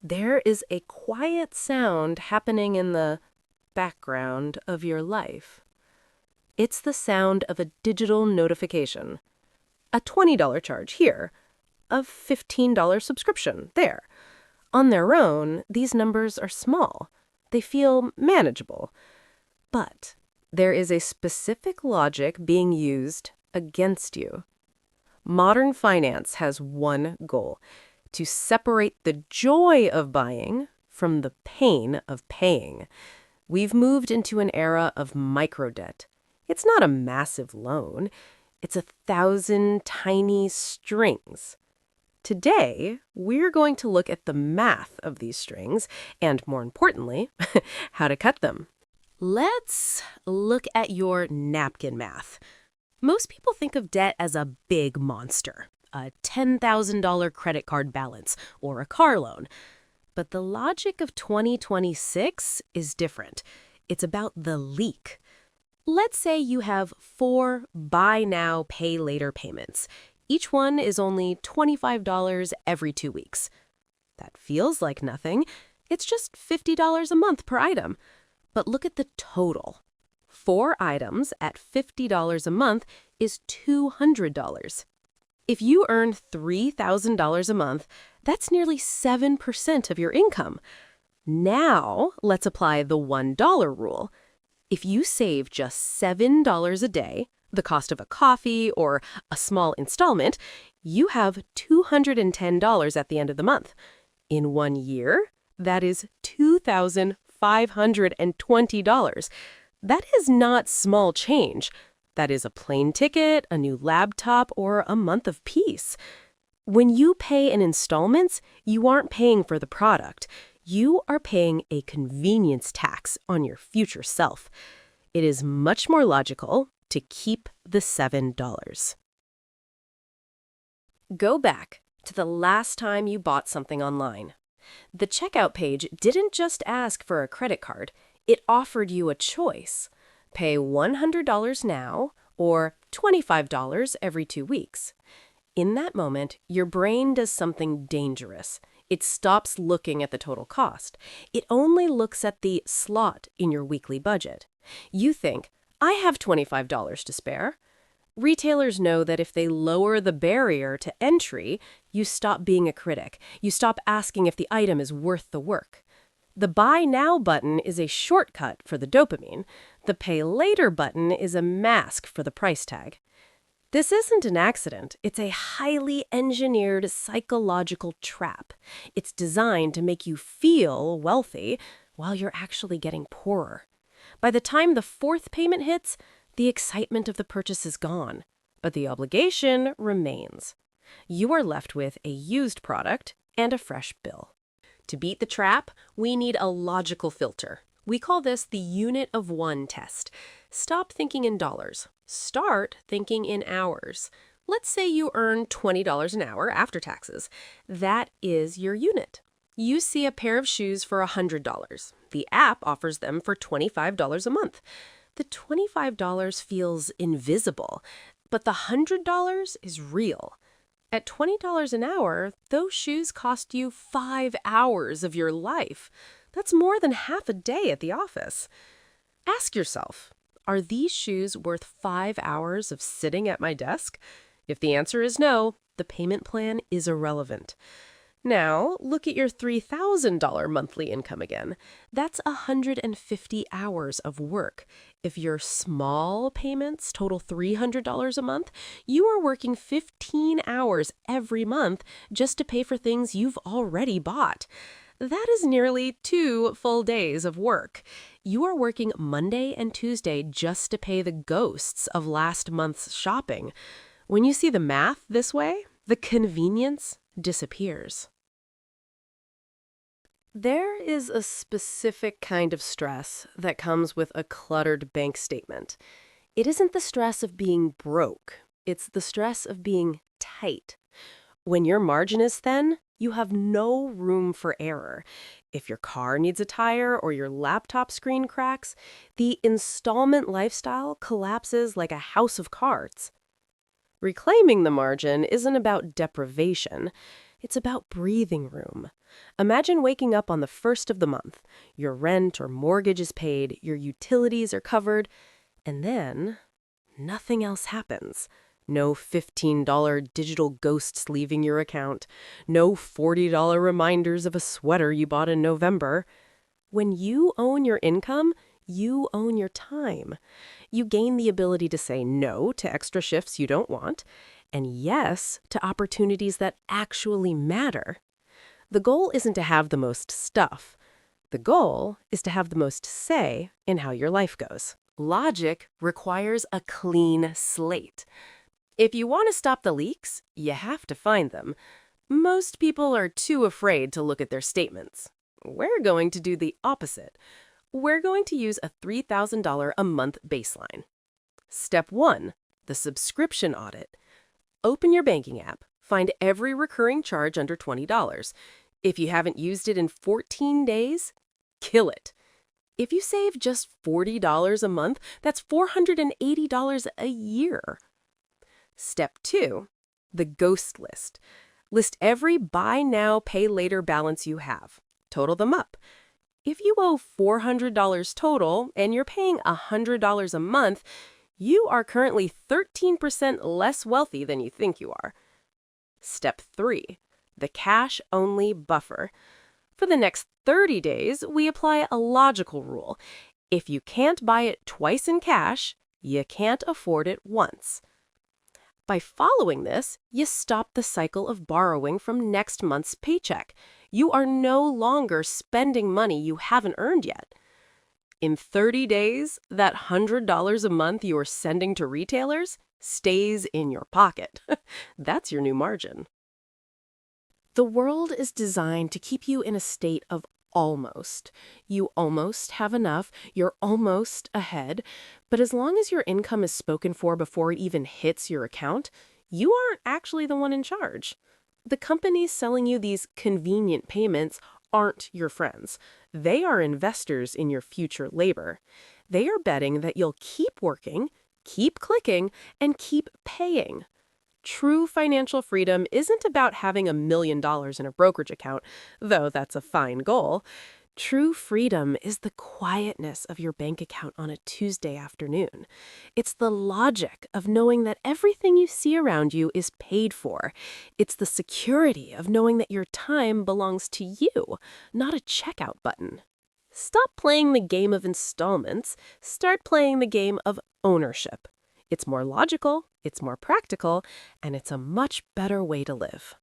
there is a quiet sound happening in the background of your life. It's the sound of a digital notification. A $20 charge here, a $15 subscription there. On their own, these numbers are small. They feel manageable. But there is a specific logic being used against you. Modern finance has one goal: to separate the joy of buying from the pain of paying. We've moved into an era of microdebt. It's not a massive loan. It's 1,000 tiny strings. Today, we're going to look at the math of these strings and, more importantly, how to cut them. Let's look at your napkin math. Most people think of debt as a big monster, a $10,000 credit card balance or a car loan. But the logic of 2026 is different. It's about the leak. Let's say you have 4 buy now, pay later payments. Each one is only $25 every 2 weeks. That feels like nothing. It's just $50 a month per item. But look at the total. 4 items at $50 a month is $200. If you earn $3,000 a month, that's nearly 7% of your income. Now, let's apply the $1 rule. If you save just $7 a day, the cost of a coffee or a small installment, you have $210 at the end of the month. In 1 year, that is $2,520. That is not small change. That is a plane ticket, a new laptop, or a month of peace. When you pay in installments, you aren't paying for the product. You are paying a convenience tax on your future self. It is much more logical to keep the $7. Go back to the last time you bought something online. The checkout page didn't just ask for a credit card. It offered you a choice. Pay $100 now or $25 every 2 weeks. In that moment, your brain does something dangerous. It stops looking at the total cost. It only looks at the slot in your weekly budget. You think, I have $25 to spare. Retailers know that if they lower the barrier to entry, you stop being a critic. You stop asking if the item is worth the work. The Buy Now button is a shortcut for the dopamine. The Pay Later button is a mask for the price tag. This isn't an accident. It's a highly engineered psychological trap. It's designed to make you feel wealthy while you're actually getting poorer. By the time the 4th payment hits, the excitement of the purchase is gone, but the obligation remains. You are left with a used product and a fresh bill. To beat the trap, we need a logical filter. We call this the unit of one test. Stop thinking in dollars. Start thinking in hours. Let's say you earn $20 an hour after taxes. That is your unit. You see a pair of shoes for $100. The app offers them for $25 a month. The $25 feels invisible, but the $100 is real. At $20 an hour, those shoes cost you 5 hours of your life. That's more than half a day at the office. Ask yourself, are these shoes worth 5 hours of sitting at my desk? If the answer is no, the payment plan is irrelevant. Now, look at your $3,000 monthly income again. That's 150 hours of work. If your small payments total $300 a month, you are working 15 hours every month just to pay for things you've already bought. That is nearly 2 full days of work. You are working Monday and Tuesday just to pay the ghosts of last month's shopping. When you see the math this way, the convenience disappears. There is a specific kind of stress that comes with a cluttered bank statement. It isn't the stress of being broke. It's the stress of being tight. When your margin is thin, you have no room for error. If your car needs a tire or your laptop screen cracks, the installment lifestyle collapses like a house of cards. Reclaiming the margin isn't about deprivation. It's about breathing room. Imagine waking up on the first of the month. Your rent or mortgage is paid, your utilities are covered, and then nothing else happens. No $15 digital ghosts leaving your account. No $40 reminders of a sweater you bought in November. When you own your income, you own your time. You gain the ability to say no to extra shifts you don't want, and yes to opportunities that actually matter. The goal isn't to have the most stuff. The goal is to have the most say in how your life goes. Logic requires a clean slate. If you want to stop the leaks, you have to find them. Most people are too afraid to look at their statements. We're going to do the opposite. We're going to use a $3,000 a month baseline. Step 1, the subscription audit. Open your banking app. Find every recurring charge under $20. If you haven't used it in 14 days, kill it. If you save just $40 a month, that's $480 a year. Step 2, the ghost list. List every buy now, pay later balance you have. Total them up. If you owe $400 total and you're paying $100 a month, you are currently 13% less wealthy than you think you are. Step 3, the cash-only buffer. For the next 30 days, we apply a logical rule. If you can't buy it twice in cash, you can't afford it once. By following this, you stop the cycle of borrowing from next month's paycheck. You are no longer spending money you haven't earned yet. In 30 days, that $100 a month you are sending to retailers stays in your pocket. That's your new margin. The world is designed to keep you in a state of almost. You almost have enough, you're almost ahead, but as long as your income is spoken for before it even hits your account, you aren't actually the one in charge. The companies selling you these convenient payments aren't your friends. They are investors in your future labor. They are betting that you'll keep working, keep clicking, and keep paying. True financial freedom isn't about having $1 million in a brokerage account, though that's a fine goal. True freedom is the quietness of your bank account on a Tuesday afternoon. It's the logic of knowing that everything you see around you is paid for. It's the security of knowing that your time belongs to you, not a checkout button. Stop playing the game of installments. Start playing the game of ownership. It's more logical, it's more practical, and it's a much better way to live.